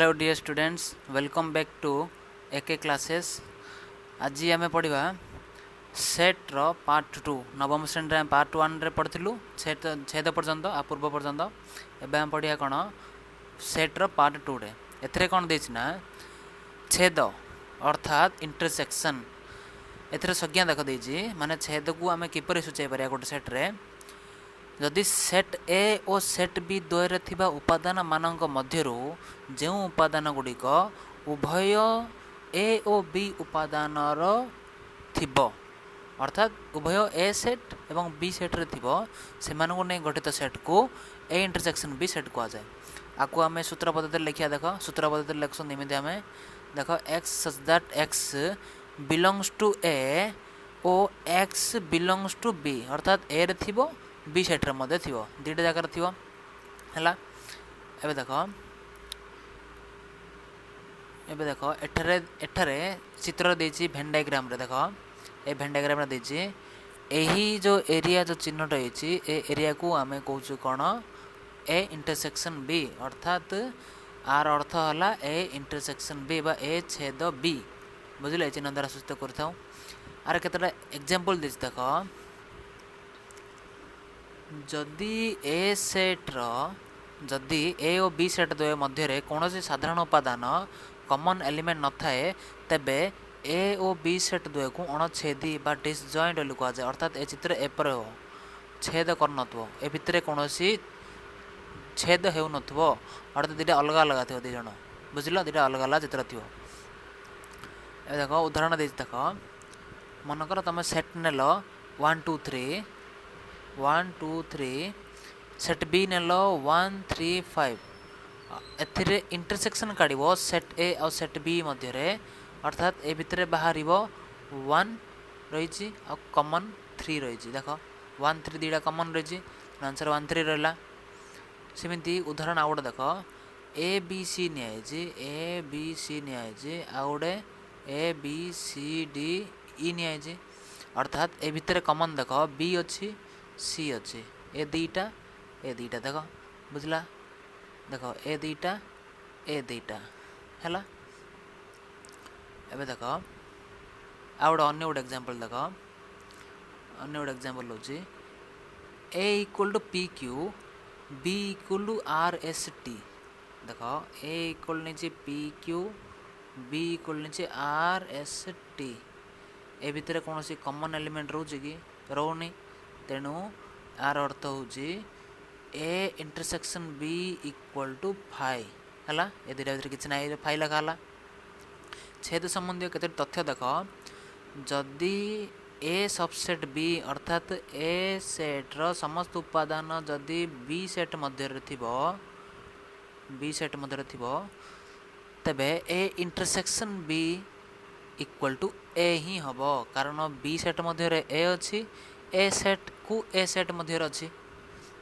Hello dear students, welcome back to AK classes. आज आम पढ़ा सेट्र पार्ट 2। नवम श्रेणी में पार्ट 1 रे पढ़िलु छेद पर्यंत आ पूर्व पर्यंत। एवं आम पढ़ा कौन सेट्र पार्ट 2 रे। एथरे कौन देना छेद अर्थात इंटरसेक्शन। एथरे संज्ञा देख देछि माने छेद को आम किपर सूचाई पार गोटे सेट्रे जदि सेट ए और सेट बी द्वयर थिबा उपादान मानक मध्यरु जो उपादान गुड़िक उभय ए और बी उपादानर थिबो अर्थात उभय ए सेट एवं बी सेट्रे थिबो सेमानकु नै गठित सेट को ए इंटरसेक्शन बी सेट कहुए। आपको आम सूत्र पद्धति लिखा देख सूत्र पद्धति लिखुन एमती आम देख x such that x belongs to A ओ एक्स बिलोंग्स टू बी अर्थात ए रे थिबो बी सेट्रे मध्य थी दुईटा जगार थी है। एबे देख एठारे चित्र देछि भेन डायग्राम रे देख ए भेन डायग्राम रे देछि एही जो एरिया जो चिन्हट होइछि ए एरिया को आमे कहूछु कोन ए इंटरसेक्शन बी अर्थात आर अर्थ हला ए इंटरसेक्शन बी बा ए छेद बी बुझिले चिन्ह द्वारा सूचित करथाउ। आर केतटा एग्जांपल देछि देख जदि ए सेट्र जदि ए और बी सेट द्वय मध्य कौन साधारण उपादान कॉमन एलिमेंट न थाए तेबे ए और बी सेट द्वय को अणछेदी बा डिसजॉइंट बोली कहुए। अर्थात ए चित्र एपर हो छेद कर नथबो ए भितर कौन छेद हेउ नथबो अर्थात दुटा अलग अलग थो दी जण बुझिल दुटा अलग अलग चित्र थो। ए देख उदाहरण दे देख मनकर तुम सेट नेल 1 2 3 1 2 3 सेट बी नेल 1 3 5 एथिरे इंटरसेक्शन काढ़ सेट ए और सेट बी मध्य अर्थात ए भितर बाहर 1 रही कॉमन 3 रही देख 1 3 दुटा कॉमन रही आंसर 1 3 रहा। सेमती उदाहरण आउ गोटे देख ए बी सी नि आउे ए बी सी डी ई नि अर्थात ए भितर कॉमन देख बी अच्छी सी अच्छे ए दुईटा देख बुझला देख ए दुईटा है। एबे देख आ गोटे अन्य गोटे एग्जांपल देख अन्य गोटे एग्जांपल होची A equal to P Q B equal to R S T देख ए इक्वल नीचे पी क्यू बी इक्वल नीचे आर एस टी ए भितर कौन सी कॉमन एलिमेंट रोचे कि रोनी तेणु यार अर्थ होची A intersection B equal to phi है ए दुटा भर किसी ना फाइ लिखाला। छेद संबंधी केते तथ्य देख जदि ए सबसेट बी अर्थात ए सेट्र समस्त उपादान जदि बी सेट मध्य थी तेबे A intersection B equal to A ही हम कारण बी सेट मध्य ए अच्छी ए सेट को ए सेट मध्य अच्छी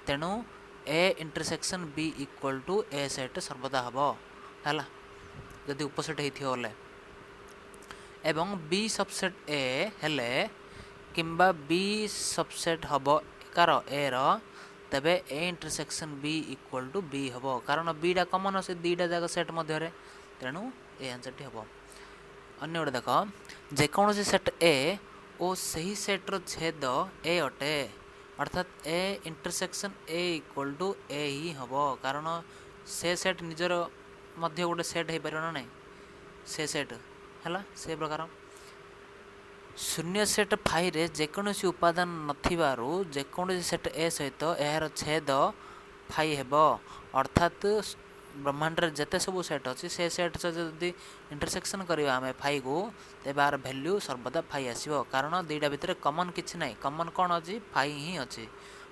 तेणु A intersection B equal to A set सर्वदा हम है जदि उपसेट होले एवं बी सबसेट ए हेले किंबा बी सबसेट हम कार ए तेबे A intersection B equal to B हम कारण बीटा कमन से दुईटा जगह सेट मध्य तेणु ए आंसर टी हम। अन्य गोटे देख जेकोसी सेट ए और सही सेट्र छेद ए अटे अर्थात A intersection A equal to A ही हम कारण से सेट निजर मध्य गोटे सेट हो पार ना नहीं से सेट है से प्रकार शून्य सेट फाइ रे जेकोसी उपादान नथिबारु जेकोसी सेट ए सहित यार छेद फाइ हेब अर्थात ब्रह्मांड जिते सब सेट अच्छी से सेट जदि इंटरसेक्शन करवा आम फाइ को तेज आर भैल्यू सर्वदा फाइ आसो कारण दुईटा भितर कॉमन किसी ना कॉमन कौन अच्छी फाइ ही अच्छी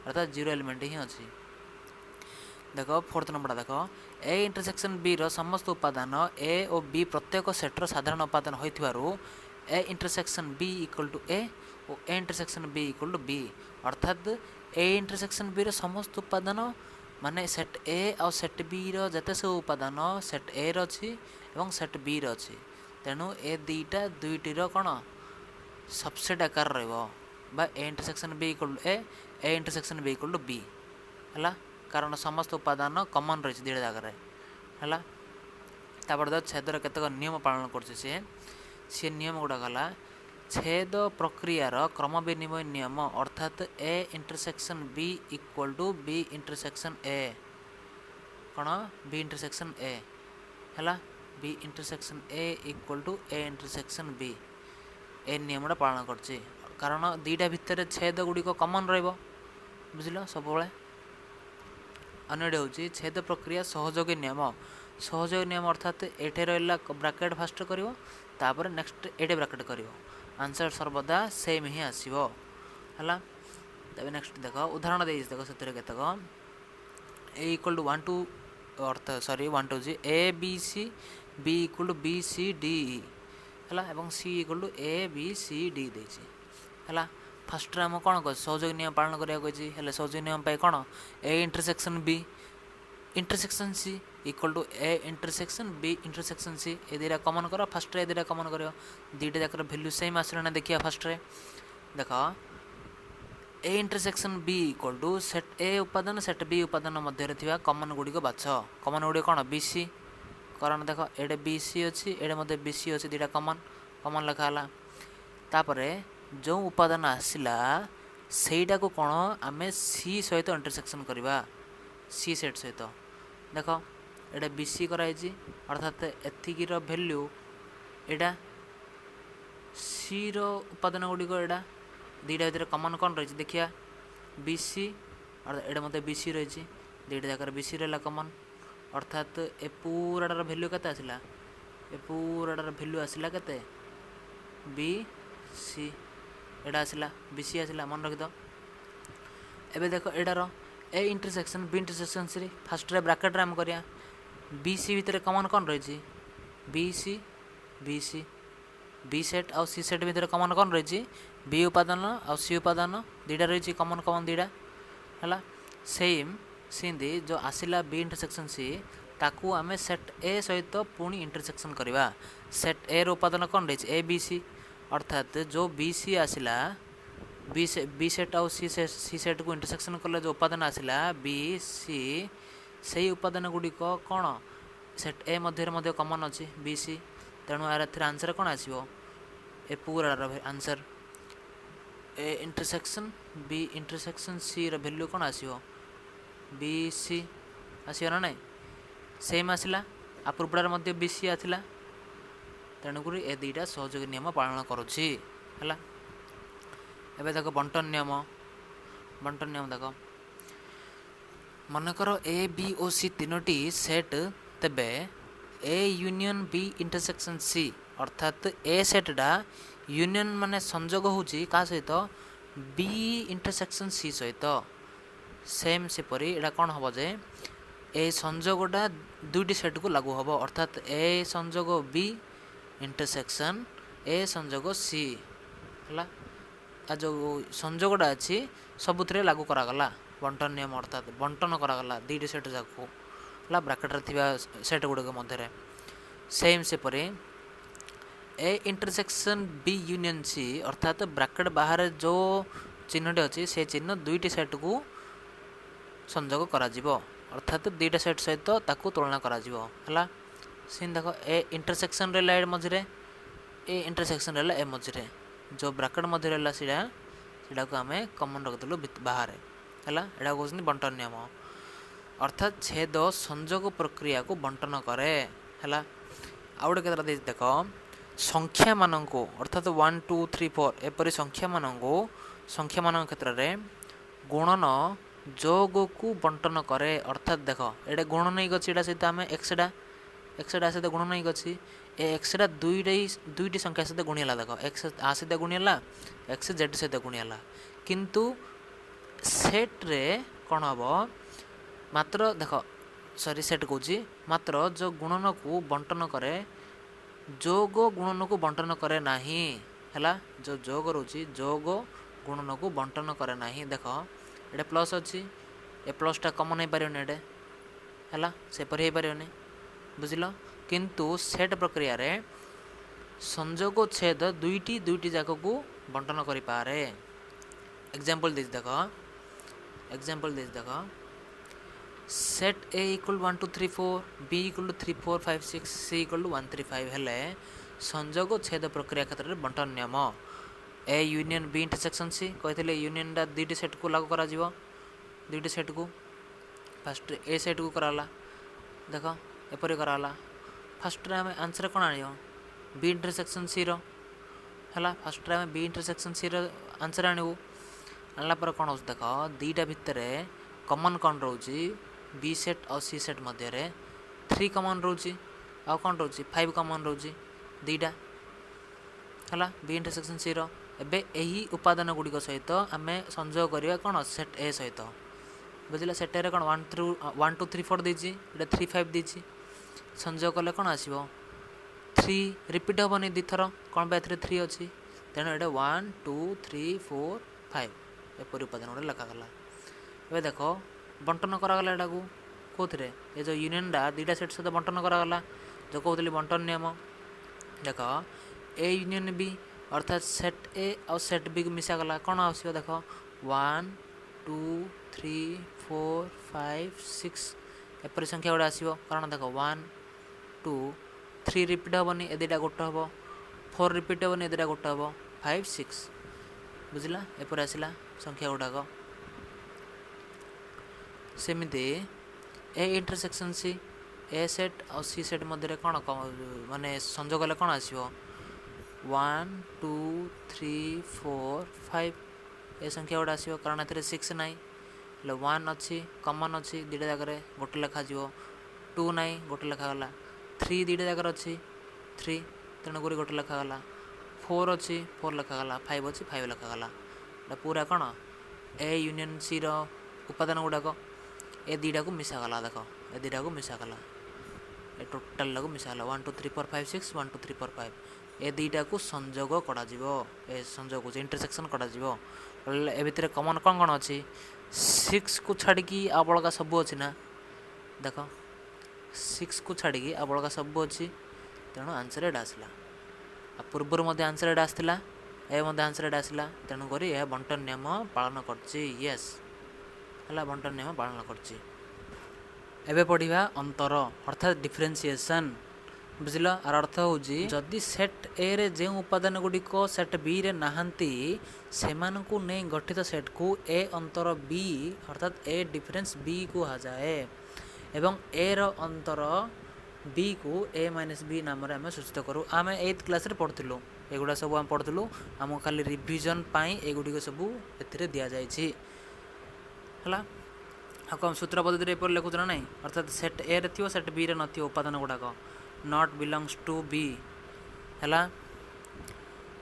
अर्थात जीरो एलिमेंट ही अच्छी। देख फोर्थ नंबर देख ए इंटरसेक्शन बी रो समस्त उपादान ए और बी प्रत्येक सेट्र साधारण उपादान होइथिबारु A intersection B equal to A और A intersection B equal to B अर्थात ए इंटरसेक्शन बी रो समस्त उपादान माने सेट ए और सेट बी रो जते सब उपादान सेट ए रो अछि एवं सेट बी रो अछि तेणु ए दुईटी रो कोन सबसेट आकार रहइबो बा A intersection B equal to A intersection B equal to B है कारण समस्त उपादान कॉमन रही दुईटा जगह है। तापर देख छेदर केतक नियम पालन कर सी नियम गुड़ा गला छेद प्रक्रियार क्रम विनिमय नियम अर्थात A intersection B equal to B intersection A कौन बी इंटरसेक्शन ए है B intersection A equal to A intersection B ए नियमटा पालन कर कारण दीटा भितर छेद गुड़िक कमन रुझल सब अन्य हूँ छेद प्रक्रिया सहयोगी नियम अर्थात एटे रहा ब्राकेट फास्ट कर नेक्स्ट एटे ब्राकेट कर आंसर सर्वदा सेम ही आसो है। तब नेक्स्ट देख उदाहरण दे देख से केतक ए इक्वल टू 1 2 अर्थ सॉरी 1 2 जी A B C B equal to B C D है एवं C equal to A B C D है फास्ट आम कौन कह सहयोगी नियम पालन करा सहयोगी नियम कौन A intersection B intersection C equal to A intersection B intersection C ए दुटा कमन कर फास्ट ए दुटा कमन कर दुटा जाकर भैल्यू सेम आसला ना देखिए फास्ट देख A intersection B equal to set A उपादान सेट बी उपादान मध्य थी कमन गुड़िक बाछ कमन गुड़िक कौन बी सी कारण देख एडे बी सी अच्छी एडे मध्य बी सी अच्छी दुटा कमन कमन लिखाला तापर जो उपादान आसला सेटा को कौन आम सी सहित इंटरसेक्शन करवा सी सेट सहित देख एटा बी सी कराई अर्थात एतिकीर भैल्यू एटा सी रो उपादान गुड़िक एटा दुटा भर कमन कौन रही देखिया बी सी अर्थात एटा मत बी सी रही दुटा जगह बी सी रहा कमन अर्थात ए पूराटार भैल्यू केते आसला ए पूराटार भैल्यू आसला केते बी सी एटा आसला बी सी आसला मन रखिद एबे देख एटार A intersection B intersection C first bracket आम करिया बी सी भितर कमन कौन रही बी सी बी सेट आउ सी सेट भितर कमन कौन रही बी उपादान आउ सी उपादान दुटा रही कमन कमन दुटा है सेम सिंदी जो आसला बी इंटरसेक्शन सी ताकू आम सेट ए सहित पुणी इंटरसेक्शन करवा सेट ए रो उपादान कौन रही ए बी सी अर्थात जो बी सी आसला बी सेट आउ सी सेट को इंटरसेक्शन कले जो उपादान आसला बी सी से उपादान गुड़िक कौन सेट ए मध्य कमन अच्छी बी सी तेणु यार आंसर कौन आसो ए पूरा answer A intersection B intersection C value कौन आसो बी सी आसो ना ना सेम आसला आ पूर्वटार मध्य बी सी आसला तेणुक ए दुटा सहयोगी नियम पालन करुच्ची है। एबे देख बंटन नियम देख मनकर ए बी और सी तीनोटी सेट तेबे A union B intersection C अर्थात ए सेटा यूनियन माने संजोग होची का सहित बी इंटरसेक्शन सी सहित सेम सेपरी एटा कौन हम जे ए संजोगटा दुईटी सेट को लागू हम अर्थात ए संजोग बी इंटरसेक्शन ए संजोग सी है आ जो संजोगटा अच्छी सबुथ लागू करागला बंटन नियम अर्थात बंटन करागला दुईटी सेट जाकू है ब्राकेट थी सेट गुड़िक मध्य सेम सेपरी A intersection B union C अर्थात ब्राकेट बाहर जो चिन्हटी अच्छी से चिन्ह दुईटी सेट को संजोग करा अर्थात दुईटा सेट सहित ताकू तुलना करा है सीन देख ए इंटरसेक्शन रहा ए मझे ए इंटरसेक्शन रहा ए मझे जो ब्राकेट मध्य रहा सीटा को आम कमन रखिलु बाहर है यहाँ कौन बंटन नियम अर्थात छेद संजोग प्रक्रिया को बंटन करे है आउ गोटे केतटा देख संख्या मानक अर्थात 1 2 3 4 एपरी संख्या मान क्षेत्र में गुणन जोग को बंटन करे अर्थात देख ये गुणन नहीं गई सहित आम एक्सडा सहित गुणन नहीं गई एक्सडा दुईटी संख्या सहित गुणिला देख एक्स आ सहित गुणिला एक्स जेड सहित गुणिला किंतु सेट रे कौन हम मात्र देख सॉरी सेट कौची मात्र जो गुणन को बंटन करे जोग गुणन को बंटन करे नहीं है जो जोग रोची जोग गुणन को बंटन करे नहीं देख ये प्लस अच्छी ए प्लसटा कमन हो पारे है सेपरी हो पारे बुझल किंतु सेट प्रक्रिया रे संजोग छेद दुईटी जाक को बंटन करि पारे एग्जांपल देख set A equal 1 2 3 4 B equal to 3 4 5 6 C equal to 1 3 5 हेले संजोग छेद प्रक्रिया क्षेत्र में बंटन नियम A union B intersection C कहते यूनियन टा दुईटी सेट को लागू करा दुईटी सेट को फास्ट ए सेट को कराला देख एपरी कराला फास्ट आम आंसर कौन आण बी इंटरसेक्शन सी रहा फास्ट आम बी इंटरसेक्शन सी आंसर आणबू आणला पर कौन हो देख दुईटा भितर कमन कौन रोचे बी सेट और सी सेट मध्य 3 कमन रोचे आउ कौन रोचे 5 कमन रोचे दुईटा है बी इंटरसेक्शन सी एबे यही उपादान गुड़िक सहित आम संयोग करवा कौन सेट ए सहित बुझे सेट ए कौन 1 2 3 4 देती 3 5 देती संयोग कले कौन आसो 3 रिपीट हेनी दुथर कौन पे 3 अच्छी तेणु ये 1 2 3 4 5 एपरी उपादान गोटे लिखागला ए देख बंटन करागला यहाँ को कौन ये जो यूनियन टा दुईटा सेट सहित बंटन करागला जो कहते बंटन नियम देख ए यूनियन बी अर्थात सेट ए और सेट बी को मिसागला कौन आस देख 1 2 3 4 5 6 एपरी संख्या गुड़ा आसो कारण देख 1 2 3 रिपीट हेनी ए दुटा गोटे हम 4 रिपीट हेनी ए दुटा गोटे हम 5 6 बुझला एपरी आसला संख्या गुड़ाक सेमती A intersection C A set और सी सेट मध्य कौन माने संजोग कले कौन आसो 1 2 3 4 5 ए संख्या गुड़ा आसो कारण ए 6 नाई 1 अच्छी कमन अच्छी दुटा जगह गोटे लेखा 2 नाई गोटे लेखागला 3 दुटा जगह अच्छी 3 तेणुक गोटे लेखागला 4 अच्छी 4 लेखागला 5 अच्छी 5 लेखागला पूरा कौन ए यूनियन सी उपादान गुड़ाक ए दुटा को मिसागला देख ए दुटा को मिसागला ए टोटाल को मिसागला 1 2 3 4 5 6 1 2 3 4 5 ए दुटा को संजोग करा ए संजोग इंटरसेक्शन करा ए भितर कमन कौन कौन अच्छी 6 को छाड़ी आ बड़का सब अच्छी ना देख 6 को छाड़ी आ बड़का सब अच्छी तेणु आंसर एटा आसला पूर्वर मध्य आंसर एटा आसला ए आंसर एटा आसला तेणुक यह बंटन नियम पालन करस है बंटन नियम पालन कर पढ़ा अंतर अर्थात डिफरेन्सीएसन बुझल आर अर्थ हूँ जदि सेट ए रे जो उपादान गुड़िक सेट बी रे नहांती सेमानकु नहीं गठित सेट को ए अंतर बी अर्थात ए डिफरेंस बी को कहुए एवं ए रो अंतर बी को ए माइनस बी नाम आम सूचित करूँ आम 8th क्लास रे पढ़ुलु एगुड़ा सब आम पढ़ुलु आमको खाली रिविजन पाई एगुड़िक सब ए दि जाए कम सूत्र पद्धति एपर लिखुच ना नहीं अर्थात सेट ए रे थी सेट बी रे न उपादान गुड़ाक नॉट बिलोंग्स टू बी है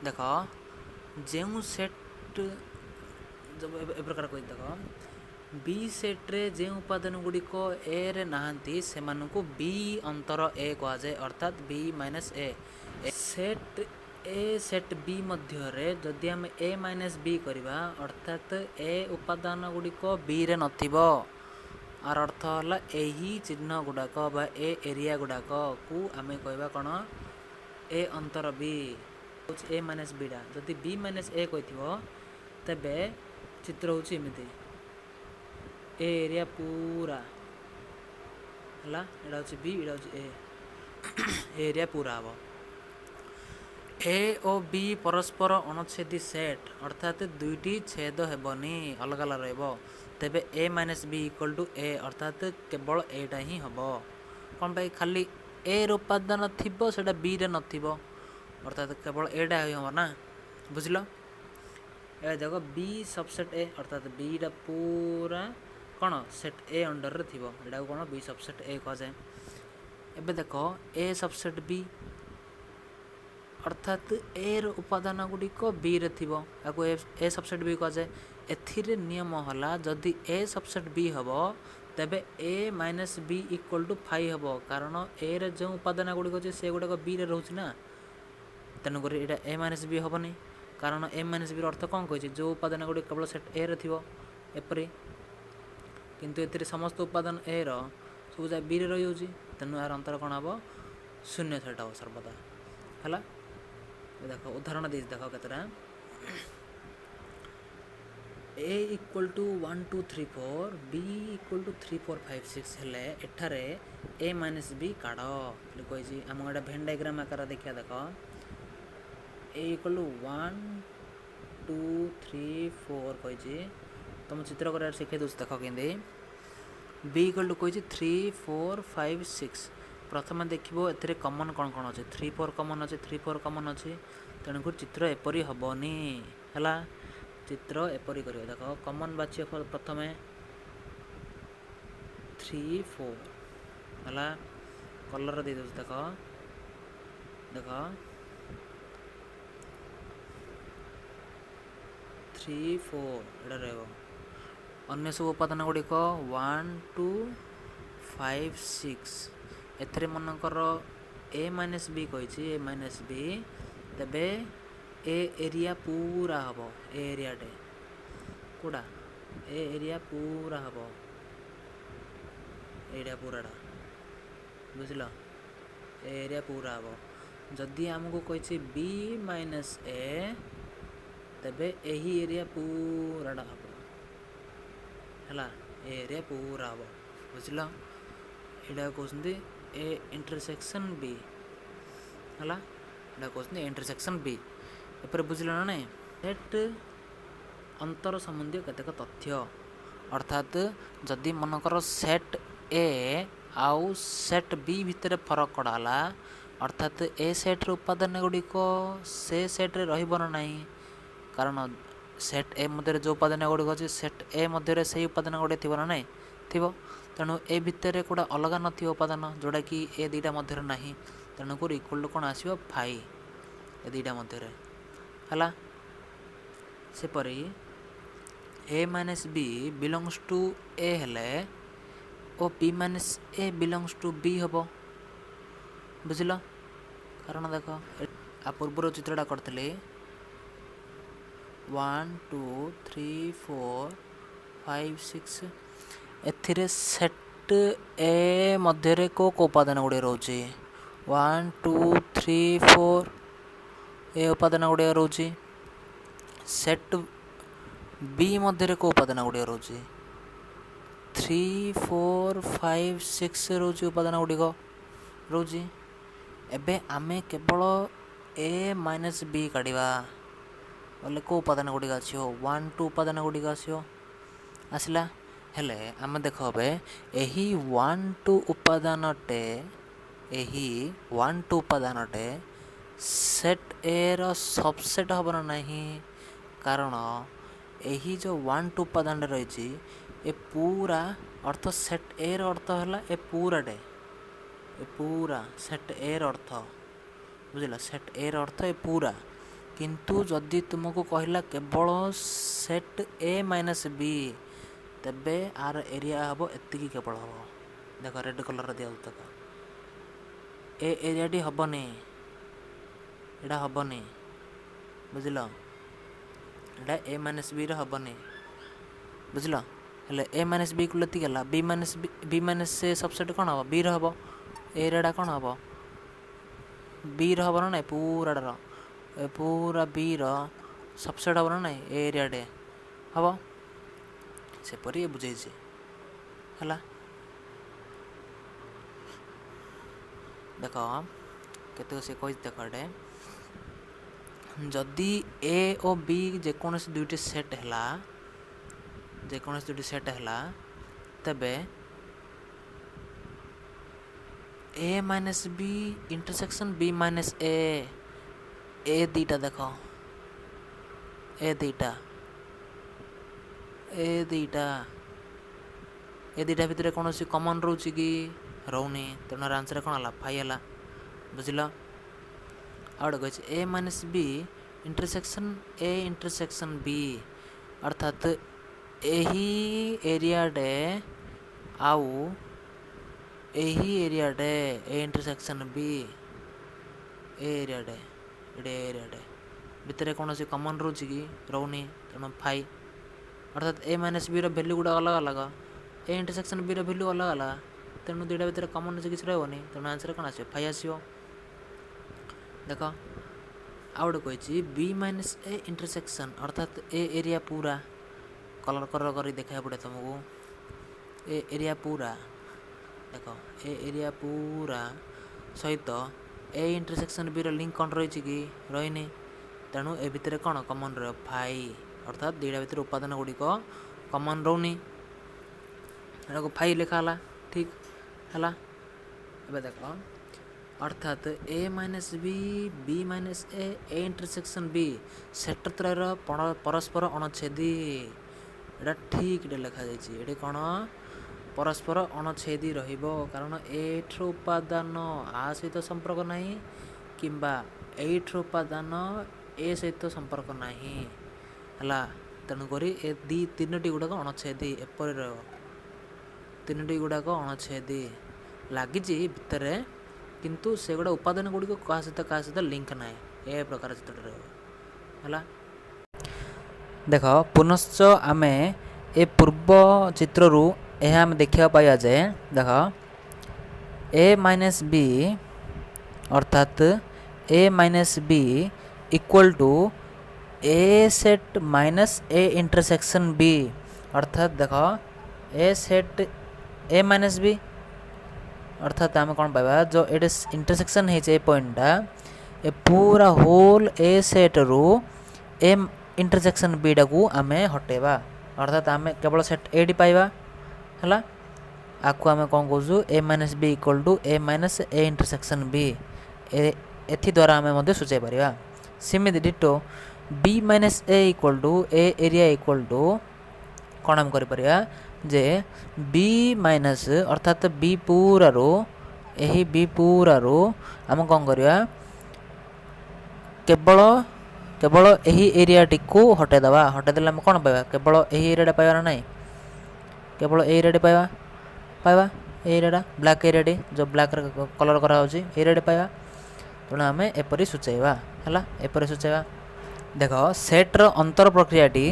देख जो सेट जब ए प्रकार कही देख बी सेट्रे जो उपादान गुड़िक ए रे नहांती से मानकु बी अंतर ए कहुए अर्थात B minus A set A set B मध्य जदि आम ए माइनस बी करवा अर्थात ए उपादान गुड़िक बी रे नथिबो आर अर्थ है यही चिन्ह गुड़ाक बा ए एरिया गुड़ाक को आम कहवा कौन ए अंतर बी ए माइनस बीटा जदि बी माइनस ए कही तेबे चित्र होची एमती ए एरिया पूरा है एटा हूँ बी एटा हूँ ए एरिया पूरा हम ए और बी परस्पर अणुच्छेदी सेट अर्थात दुईटी छेद हेबनी अलग अलग रहिबो तेबे A minus B equal to ए अर्थात केवल एटा ही हम कौन पाई खाली ए उपादान थी से बी रे नथिबो अर्थात केवल एटा ही हम ना बुझल ए देख बी सबसेट ए अर्थात बीटा पूरा कौन सेट ए अंडर रे थिबो एटा कौन बी सबसेट ए कह जाए एबे देख ए सबसेट बी अर्थात ए उपादान गुड़िक बी रे थिबो याको ए सबसेट बी कह जाए एथिरे नियम हला जदि ए सबसेट बी हम तेबे A minus B equal to 5 हम कारण ए रे जो उपादान गुड़िक अच्छे से गुड़ाक बी रे रोचे ना तेणुक यहाँ ए माइनस बी हेनी कारण ए माइनस बी अर्थ कौन कही जो उपादान गुड़िक केवल सेट ए रे थिबो एपरी किंतु एथिरे समस्त उपादान ए रो सब जा बी रे रही होची तेणु यार अंतर कौन हम शून्य सेट हम सर्वदा है देख उदाहरण दे देख केतरा A equal to 1 2 3 4 B equal to 3 4 5 6 हेले एठारे ए माइनस बी काढ़ कही आम गोटे भेन डायग्राम आकार देखा देख ए इक्वल टू 1 2 3 4 कही तुम चित्र कर शिखे दूसरी देख कि बी इक्वल टू कही 3 4 5 6 प्रथम देखो ए कमन कौन कौन अच्छे 3 4 कमन अच्छे 3 4 कमन अच्छे तेणुक चित्र एपरी हेनी है चित्र एपरी कर देख कमन बाछी प्रथम 3 4 है कलर दे देख देख 3 4 एटा अन्य सब उपादान गुड़िक 1 2 5 6 एथरे मनकर ए माइनस बी कही ए माइनस बी तेबे ए एरिया पूरा हम ए एरिया टे कौटा ए एरिया पूरा हम एरिया पूराटा बुझल ए एरिया पूरा हम जदि आमको कही बी माइनस ए तेबे यही एरिया पूराटा हम है एरिया पूरा हम बुझल यहाँ कहते ए इंटरसेक्शन बी है यहाँ कहते इंटरसेक्शन बी एपर बुझल ना नहीं सेट अंतर संबंधी केतेक तथ्य अर्थात जदि मनकर सेट ए आउ सेट बी भितर फरक कड़ाला अर्थात ए सेट उपादान गुड़िक से सेट्रे रही कारण सेट ए मध्य जो उपादान गुड़िक अच्छे सेट ए मध्य से उपादान गुड़े थी ना नहीं थी तेणु ए भितर कौटा अलग न उपादान जोड़ा कि ए दुईटा मध्य ना तेणुक इक्वल टू कौन आसो फाइ ए दुईटा मध्य है सेपरी A minus B belongs to A हेले ओ B minus A belongs to B हम बुझल कारण देख आ पूर्वर चित्रटा करते 1 2 3 4 5 6 एथिरे सेट ए मध्य को उपादान गुड़े रोचे 1 2 3 4 ए उपादान गुड़े रोचे सेट बी मध्य को उपादान गुड़िक रोचे 3 4 5 6 रोचे उपादान गुड़िक रोचे एबे आमे केवल ए माइनस बी काढ़ा बोले को उपादान गुड़िक आसो 1 2 उपादान गुड़िक आसला हेले आमे देख यही 1 2 उपादानटे यही 1 2 उपादानटे सेट ए रो सबसेट हम ना नहीं कारण यही जो 1 2 उपादान रही ए पूरा अर्थ सेट ए रो अर्थ है ए पूराटे ए पूरा सेट ए रो अर्थ बुझल सेट ए रो अर्थ ए पूरा किंतु जदि तुमको कहला केवल सेट ए माइनस बी तेबे आर एरिया हम एति केवल हम देख रेड कलर दिया देख ए एरियाटी हेनी एटा हेनी बुझल एटा ए माइनस बी हेनी बुझल हेले ए माइनस बी को लतिकला बी माइनस से सबसेट कौन हम बी हम एरिया कौन हम बी हम ना ना पूरा पूरा बी सबसेट हम ना ना एरिया टे हम सेपरी बुझे है देख केत से कही देख एटे जदि ए और बी जेकोसी दुईटी सेट है जेकोसी दुईटी सेट है तेबे A minus B intersection B minus A दुईटा देख ए दुईटा भितर कौन सी कमन रोचे कि रोनी तेना आंसर कौन है फाइ है बुझल आउट कही A minus B intersection B अर्थात यही एरिया डे आउ यही एरिया डे ए इंटरसेक्शन बी एरिया डे भितर कौन सी कमन रोचे कि रोनी तेना फाइ अर्थात ए माइनस बी भैल्यू गुड़ा अलग अलग ए इंटरसेक्शन बी भैल्यू अलग अलग तेणु दुईटा भितर कमन अच्छे किसी रही तेणु आंसर कौन आसो फाइ आसो देख आउट कही बी माइनस ए इंटरसेक्शन अर्थात ए एरिया पूरा कलर कलर कर देखा पड़े तुमको ए एरिया पूरा देख ए एरिया पूरा सहित ए इंटरसेक्शन बी लिंक कौन रही कि रही तेणु ए भितर कौन कमन रहा फाई अर्थात दुईटा भितर उपादान गुड़िक कमन रोनी फाई लिखाला ठीक है देख अर्थात A minus B minus A intersection B set त्रयर परस्पर अणछेदी एटा ठीक लिखा जाइए कौन परस्पर अणछेदी रहिबो कारण एठर उपादान आ सहित संपर्क नहीं किंबा एठर उपादान ए सहित संपर्क नहीं है तेणुक ए तीनोटी गुड़ाक अणछेदी एपरी रह तीनोटी गुड़ाक अणछेदी लगी भितर किंतु से गुड़ा उपादान गुड़िक क्या सहित लिंक ना ए प्रकार चित्र है देख पुनश्च आम ए पूर्व चित्रु यह आम देखा पाया जाए देख ए माइनस बी अर्थात A minus B equal to A set minus A intersection B अर्थात देख A set A minus B अर्थात आम कौन पाइबा जो ये इंटरसेक्शन है पॉइंटा ए पूरा होल ए सेट रु ए इंटरसेक्शन बी टा को आम हटेबा अर्थात आम केवल सेट ए टी पाइबा है आपको आम कौन कौचु A minus B equal to A minus A intersection B एथि द्वारा आम सूचाई पार सेमती ditto B minus A equal to A area equal to कौन आम कर जे बी माइनस अर्थात बी पूरा रो यही बी पूरा रो आम कौन करवा केवल केवल यही एरिया टी को हटेदवा हटेदेले आम कौन पाइबा केवल यही एरिया पाइबा ना नहीं केवल ए एरिया पाइबा पाइबा एरिया ब्लैक एरिया टी जो ब्लैक कलर करा एरिया पाइबा तेणु आम एपरी सूचाइबा है एपरी सूचाइबा देख सेट्र अंतर प्रक्रियाटी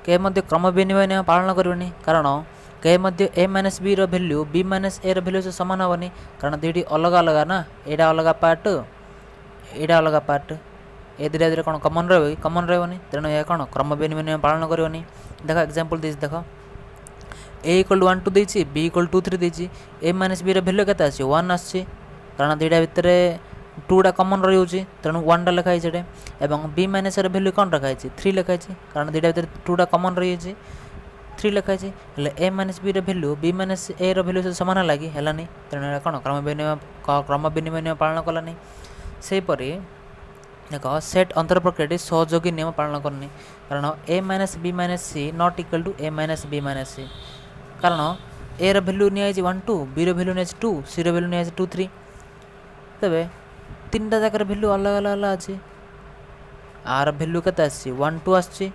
के मध्य क्रम विनिमय नियम पालन करनी कारण के मध्य ए माइनस बी रैल्यू बी माइनस ए रैल्यू से सामान हेनी कारण दुईटी अलग अलग ना यहाँ अलग पार्ट यहाँ अलग पार्ट ए धीरे धीरे कौन कमन कमन रही तेणु यह कौन क्रम विनिमय नियम पालन करनी देख एग्जांपल देख देख ए इक्वल टू 1 2 देती बी इक्वल टू 3 देती ए माइनस बी रैल्यू के 1 आसी कारण दुईटा भितर 2टा कमन रही तेणु 1टा लिखाई एवं बी माइनस वैल्यू कौन रखाई 3 लिखाई कारण दुईटा भितर 2टा कमन रही 3 लिखाई A minus B value B minus A value से सामान लगी है तेणु कौन क्रम विनिमय नियम पालन कलानी सेपरी देख सेट अंतर प्रक्रिया सहयोगी नियम पालन करनी कारण A minus C not equal to A minus B minus C कारण ए वैल्यू नहीं 1 2 बी वैल्यू नहीं 2 सी वैल्यू नहीं 2 3 तेरे 3टा जगह वैल्यू अलग अलग अलग अच्छी आर वैल्यू के 1 2 आसी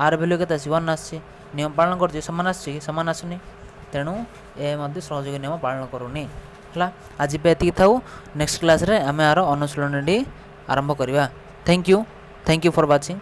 आर वैल्यू के 1 आसी नियम पालन कर सामान सामान आसुनी तेणु ए सहयोगी नियम पालन करूनी है आज ये था नेक्स्ट क्लास रे आम यार अनुशीलन आरंभ करवा थैंक यू फॉर वाचिंग।